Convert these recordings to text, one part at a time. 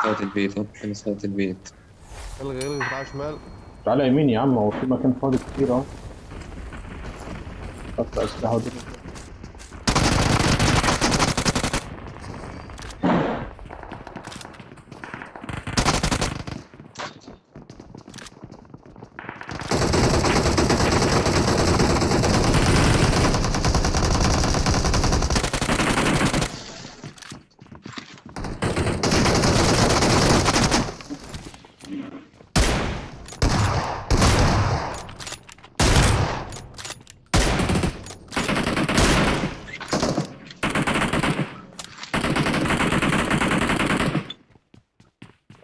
مسحات البيت، مسحات البيت. الغي بتاع شمال. على يمين يا عم، هو في مكان فاضي كتير اهو. قطع اسلحه ودي.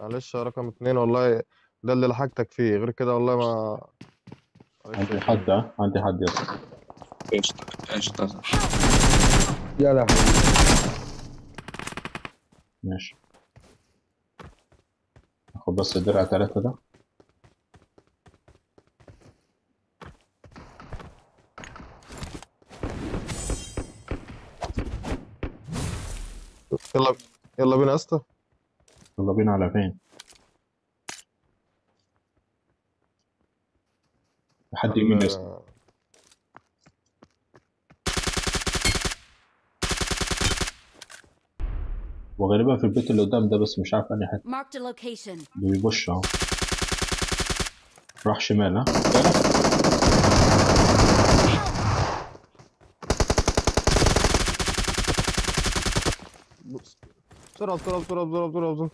معلش يا رقم 2 والله، ده اللي لحقتك فيه، غير كده والله ما. معلش يا عندي حد، زميلي. عندي حد يا اسطى. قشطة قشطة. يا لهوي. ماشي، اخد بس الدرع 3 ده. يلا يلا بينا يا اسطى. يلا بينا على فين؟ لحد يمين يا اسطى. وغالبا في البيت اللي قدام ده، بس مش عارف انهي حته. Marked a location. بيبش اهو. راح شمال، ها؟ بسرعة بسرعة بسرعة بسرعة بسرعة بسرعة.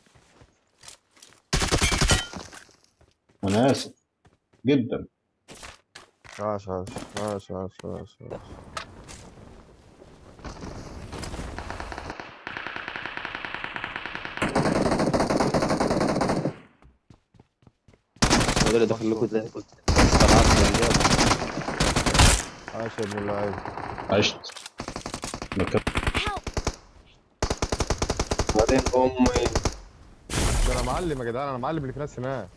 انا اسف جدا. عاش عاش عاش عاش عاش عاش. هو اللي داخل لكم زي قلت طلعت من الجبل. عاش يا ابن اللعيبة. عشت مكان. بعدين امي ده انا معلم يا جدعان، انا معلم اللي في ناس هناك.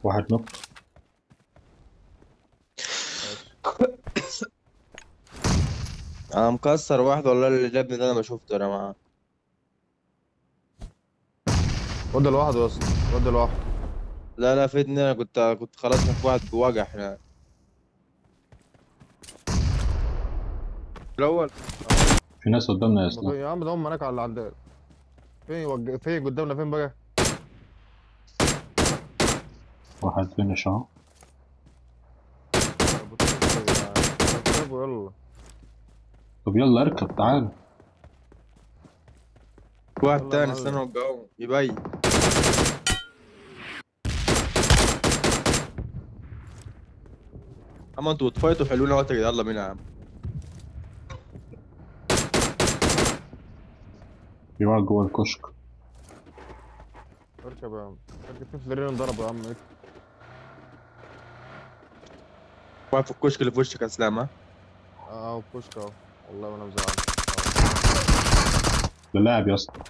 واحد نط. انا مكسر واحد والله، اللي جابني ده انا ما شفته انا معاه. وده لوحده يا اسطى، وده لوحده. لا لا فيدني، انا كنت خلاص في واحد بوجع هناك الاول. في ناس قدامنا يا اسلام. يا عم ده هم هناك على اللي عندنا. فين قدامنا فين بقى؟ واحد فينش اهو. يلا. طب يلا اركب تعال. واحد يلا يا تاني معلم. استنى وقعوه يبين. اما انتوا بتفايتوا حلوين اهوت يا جدعان، يلا بينا يا عم. في واحد جوه الكشك. اركب يا عم، اركب في الرين انضربوا يا عم. واحد في الكشك اللي في وشك يا اسلام، ها. اهو كشك اهو. والله وانا مزعل. ده لاعب يا اسطى.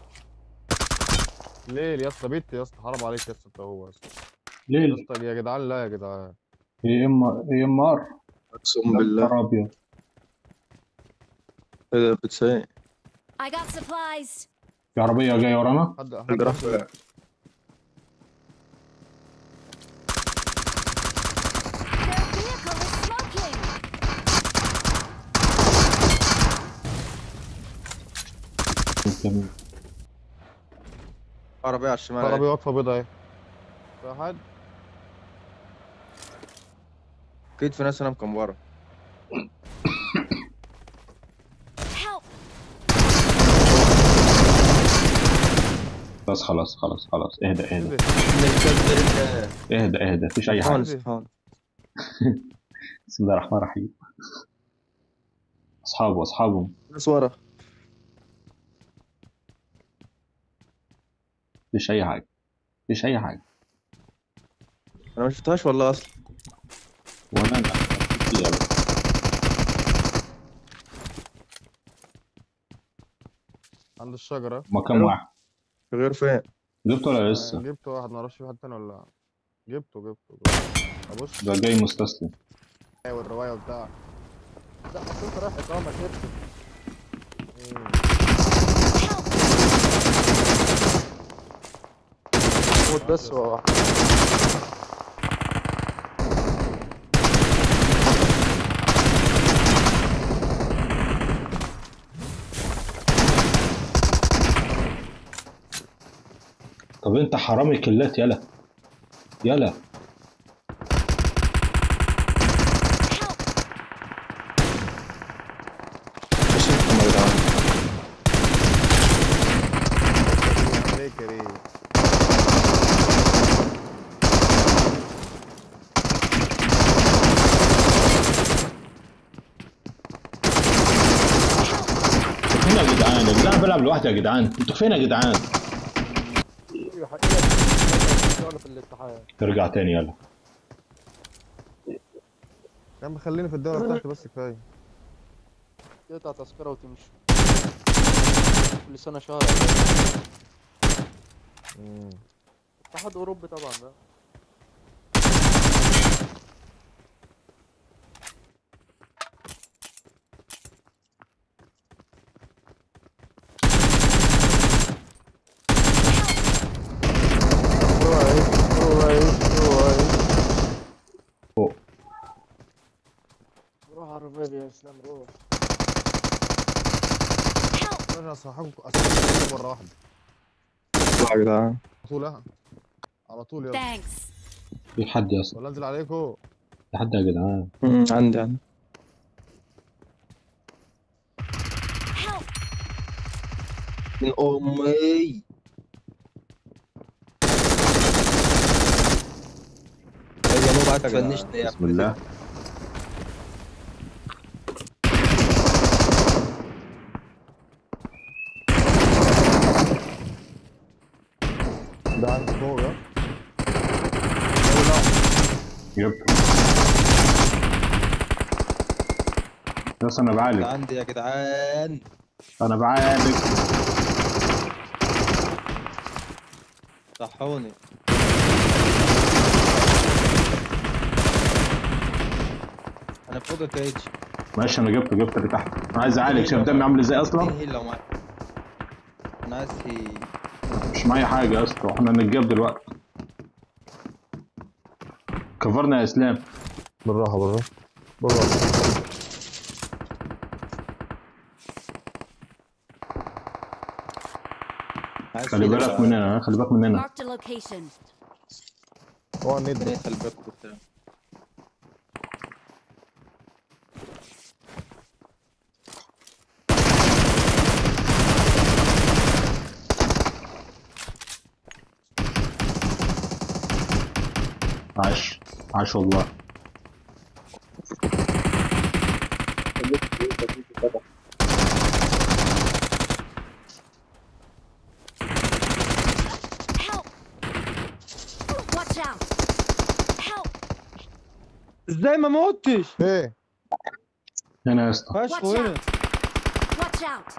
ليه يا اسطى بيت يا اسطى، حرام عليك يا اسطى، انت هو يا اسطى. ليه يا اسطى يا جدعان، لا يا جدعان. اي ام اي ام ار. اقسم يا بالله. نهار ابيض. ايه ده بتسيء. I got supplies. في عربيه جايه ورانا. حد راح عنده. Their vehicle is smoking. عربية على الشمال عربية اهي. واقفة بيضة اهي. في حد؟ اكيد في ناس هنا مكمبرة. Help. بس خلاص خلاص خلاص، اهدى ايه اهدى ده؟ اهدى اهدى، مفيش اي حاجه. سبحان. بسم الله الرحمن الرحيم. اصحابهم. ناس ورا. مفيش اي حاجه، مفيش اي حاجه. انا ما شفتهاش والله اصلا. ولا انا فيها بس. عند الشجرة. مكان واحد. غير فين؟ جبته ولا لسه؟ جبت واحد، معرفش في حد تاني ولا لا. جبته. ابص. ده جاي مستسلم. والرواية وبتاع. لا اصل انت رايح اقامة كده. موت بس طب انت حرامي كلات يلا يلا. مش انتم يا جدعان. عليك يا ريت. فين يا جدعان؟ يا جدعان بلعب لوحدي يا جدعان، انتوا فين يا جدعان؟ ايوه حقيقة في الاتحاد. ترجع تاني يلا. يا عم خليني في الدورة بتاعتي بس كفاية. تقطع تذكرة وتمشي كل سنة شهر. اتحاد أوروبي طبعا بقى. فوق. روح على الرباب يا اسلام روح. انا اصحابكم مرة واحدة يا جدعان. على طول. اه على طول يلا. Thanks. في حد يا اسطى؟ ولا انزل عليكم. في حد يا جدعان؟ عندي. Help. من امي. يا نوب عاد فنشني يا بسم الله. ده عندي فوق يا. جبت. بس انا بعالج. عندي يا جدعان. انا بعالج. صحوني. انا فوقك يا اتش. ماشي انا جبته اللي تحت. انا عايز اعالج. شايف دمي عامل ازاي اصلا؟ هي لو معاك. انا عايز هي. مش معايا حاجه يا اسطى، احنا هنتجاب دلوقتي. كفرنا يا اسلام. بالراحة بالراحة. خلي بالك مننا، خلي بالك مننا. Marked a location. هو الند. خلي بالك وبتاع. عاش والله. Help. Watch out. Help. ازاي ما موتش؟ ايه هنا يا اسطى. Watch فشخ هنا. out. Watch out.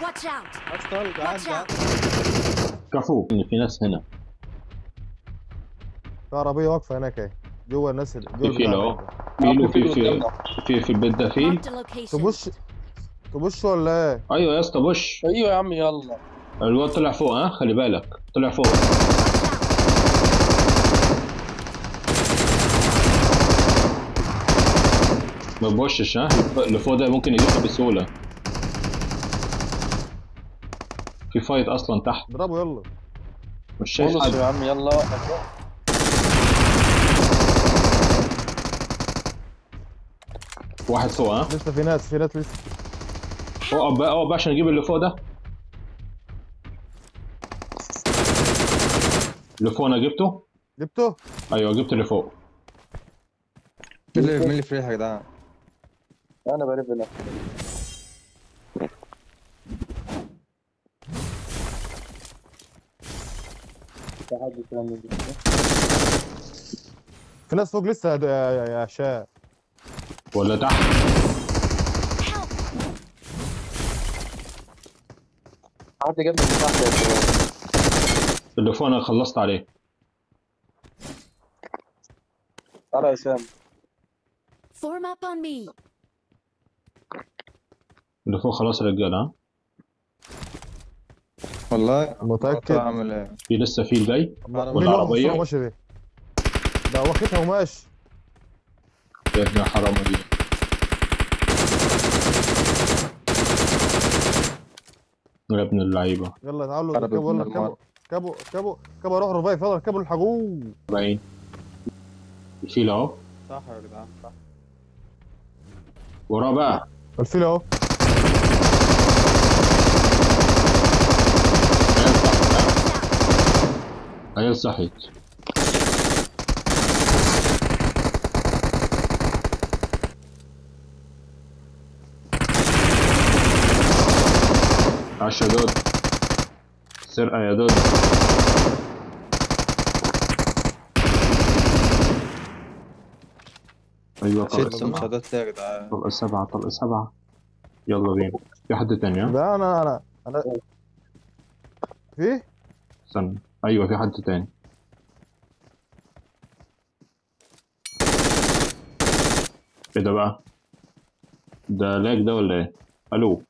Watch out. اشتغل Watch out. كفو ان في ناس هنا. في عربية واقفة هناك اهي. جوه الناس في فيل اهو. في البيت ده فيل. Marked a location. تبص ولا ايه؟ ايوه يا اسطى بوش. ايوه يا عم يلا. الواد طلع فوق، ها خلي بالك طلع فوق. ما تبوشش، ها اللي فوق ده ممكن يجيبها بسهولة. في فايت اصلا تحت. اضربه يلا. مش شايف خلص يا حد. عم يلا. واحد فوق، ها لسه في ناس لسه. اقف بقى عشان نجيب اللي فوق ده. اللي فوق انا جبته. جبته؟ ايوه جبت اللي فوق. مين اللي فريح يا جدعان؟ انا بعرف لا. في ناس فوق لسه يا شاب. ولا تحت. Help. حد جاب من تحت يا شباب. اللي فوق انا خلصت عليه. تعالى يا سام. Form up on me. اللي فوق خلاص يا رجاله، ها والله متأكد. اعمل ايه؟ في لسه فيل جاي مين واحد والعربية؟ بسرعة ماشي بيه؟ ده واخدها وماشي. يا ابن الحرام دي. يا ابن اللعيبة. يلا تعالوا عربي ركبوا، يلا ابن المار. ركبوا روح رفايف، يلا ركبوا الحقوه. باين الفيل اهو صح يا جدعان صح. وراه بقى. الفيل اهو. عيال صحيت. عاش يا دود. سرقة يا دود. ايوه شيت طلق 7. مساعدات ليه يا جدعان؟ طلق 7 طلق 7. يلا بينا. في حد تاني ها؟ ده انا في استنى. ايوه في حد تاني. ايه ده بقى؟ ده لاج ده ولا ايه؟ الو.